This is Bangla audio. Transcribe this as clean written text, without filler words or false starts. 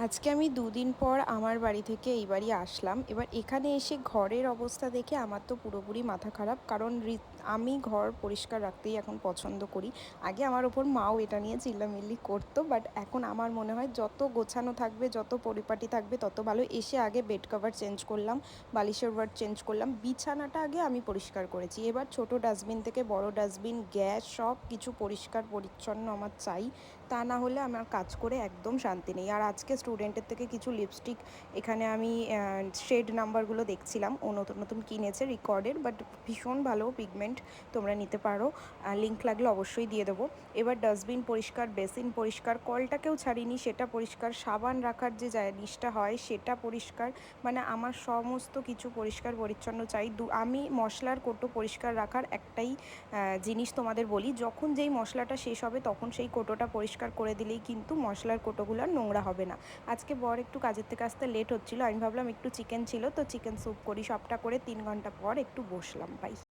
আজকে আমি দুদিন পর আমার বাড়ি থেকে এই বাড়ি আসলাম। এবার এখানে এসে ঘরের অবস্থা দেখে আমার তো পুরোপুরি মাথা খারাপ। কারণ আমি ঘর পরিষ্কার রাখতেই এখন পছন্দ করি। আগে আমার ওপর মাও এটা নিয়ে চিল্লামিল্লি করতো, বাট এখন আমার মনে হয় যত গোছানো থাকবে, যত পরিপাটি থাকবে তত ভালো। এসে আগে বেড কভার চেঞ্জ করলাম, বালিশের ওভার চেঞ্জ করলাম, বিছানাটা আগে আমি পরিষ্কার করেছি। এবার ছোট ডাস্টবিন থেকে বড় ডাস্টবিন, গ্যাস, সব কিছু পরিষ্কার পরিচ্ছন্ন আমার চাই। তা না হলে আমার কাজ করে একদম শান্তি নেই। আর আজকে স্টুডেন্টের থেকে কিছু লিপস্টিক এখানে আমি শেড নাম্বারগুলো দেখছিলাম, ও নতুন নতুন কিনেছে রিকর্ডের, বাট ভীষণ ভালো পিগমেন্ট, তোমরা নিতে পারো। লিঙ্ক লাগলে অবশ্যই দিয়ে দেবো। এবার ডাস্টবিন পরিষ্কার, বেসিন পরিষ্কার, কলটাকেও ছাড়িনি সেটা পরিষ্কার, সাবান রাখার যে জিনিসটা হয় সেটা পরিষ্কার। মানে আমার সমস্ত কিছু পরিষ্কার পরিচ্ছন্ন চাই। আমি মশলার কৌটো পরিষ্কার রাখার একটাই জিনিস তোমাদের বলি, যখন যেই মশলাটা শেষ হবে তখন সেই কৌটোটা পরিষ্কার করে দিলেই কিন্তু মশলার কৌটোগুলো আর নোংরা হবে না। আজকে বর একটু কাজের থেকে আসতে লেট হচ্ছিলো, আমি ভাবলাম একটু চিকেন ছিল তো চিকেন স্যুপ করি। সবটা করে 3 ঘন্টা পর একটু বসলাম। বাই।